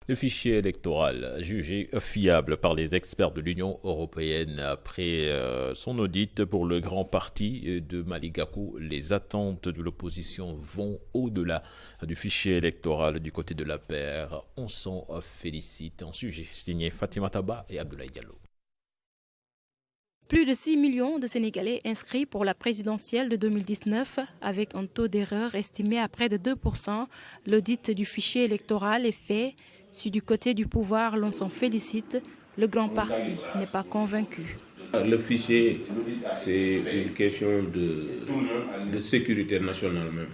Le fichier électoral, jugé fiable par les experts de l'Union européenne après son audit pour le grand parti de Malick Gakou, les attentes de l'opposition vont au-delà du fichier électoral du côté de la paire. On s'en félicite. Un sujet signé Fatima Taba et Abdoulaye Diallo. Plus de 6 millions de Sénégalais inscrits pour la présidentielle de 2019 avec un taux d'erreur estimé à près de 2%. L'audit du fichier électoral est fait. Si du côté du pouvoir l'on s'en félicite, le grand parti n'est pas convaincu. Le fichier, c'est une question de sécurité nationale même.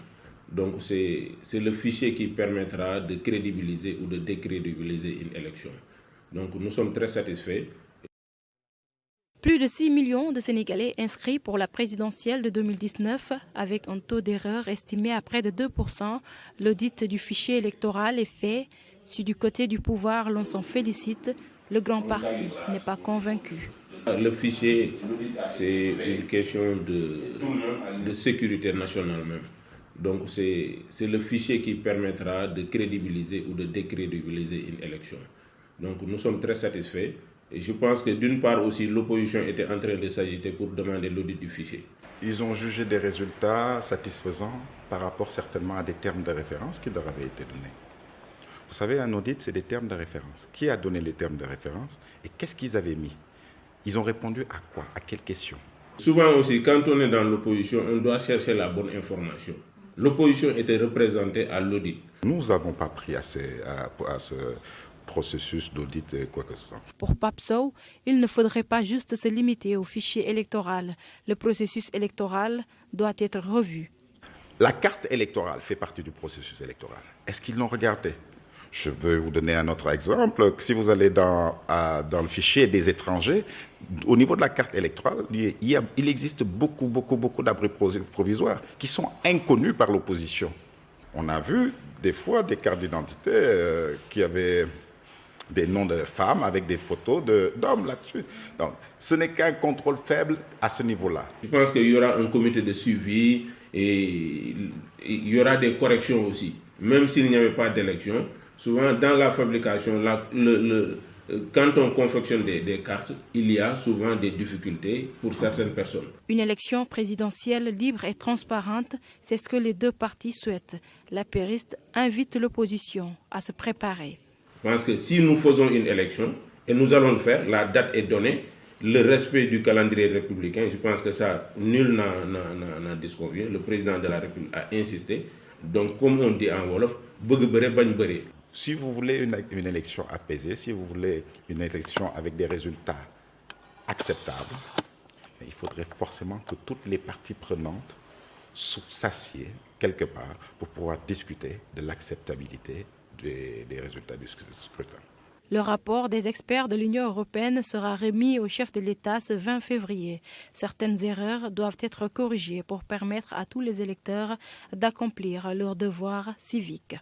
Donc c'est le fichier qui permettra de crédibiliser ou de décrédibiliser une élection. Donc nous sommes très satisfaits. Plus de 6 millions de Sénégalais inscrits pour la présidentielle de 2019 avec un taux d'erreur estimé à près de 2%. L'audit du fichier électoral est fait. Si du côté du pouvoir l'on s'en félicite, le grand parti n'est pas convaincu. Le fichier, c'est une question de sécurité nationale même. Donc c'est le fichier qui permettra de crédibiliser ou de décrédibiliser une élection. Donc nous sommes très satisfaits. Et je pense que d'une part aussi, l'opposition était en train de s'agiter pour demander l'audit du fichier. Ils ont jugé des résultats satisfaisants par rapport certainement à des termes de référence qui leur avaient été donnés. Vous savez, un audit, c'est des termes de référence. Qui a donné les termes de référence et qu'est-ce qu'ils avaient mis? Ils ont répondu à quoi? À quelles questions? Souvent aussi, quand on est dans l'opposition, on doit chercher la bonne information. L'opposition était représentée à l'audit. Nous n'avons pas pris à ce processus d'audit quoi que ce soit. Pour Pape Sow, il ne faudrait pas juste se limiter au fichier électoral. Le processus électoral doit être revu. La carte électorale fait partie du processus électoral. Est-ce qu'ils l'ont regardé? Je veux vous donner un autre exemple. Si vous allez dans le fichier des étrangers, au niveau de la carte électorale, il existe beaucoup d'abris provisoires qui sont inconnus par l'opposition. On a vu des fois des cartes d'identité qui avaient des noms de femmes avec des photos d'hommes là-dessus. Donc, ce n'est qu'un contrôle faible à ce niveau-là. Je pense qu'il y aura un comité de suivi et il y aura des corrections aussi. Même s'il n'y avait pas d'élection, souvent dans la fabrication, quand on confectionne des cartes, il y a souvent des difficultés pour certaines personnes. Une élection présidentielle libre et transparente, c'est ce que les deux partis souhaitent. L'apériste invite l'opposition à se préparer. Je pense que si nous faisons une élection, et nous allons le faire, la date est donnée, le respect du calendrier républicain, je pense que ça, nul n'en disconvient. Le président de la République a insisté. Donc, comme on dit en Wolof, bëgg bëre bañ bëre. Si vous voulez une élection apaisée, si vous voulez une élection avec des résultats acceptables, il faudrait forcément que toutes les parties prenantes s'assiedent quelque part pour pouvoir discuter de l'acceptabilité des résultats du scrutin. Le rapport des experts de l'Union européenne sera remis au chef de l'État ce 20 février. Certaines erreurs doivent être corrigées pour permettre à tous les électeurs d'accomplir leur devoir civique.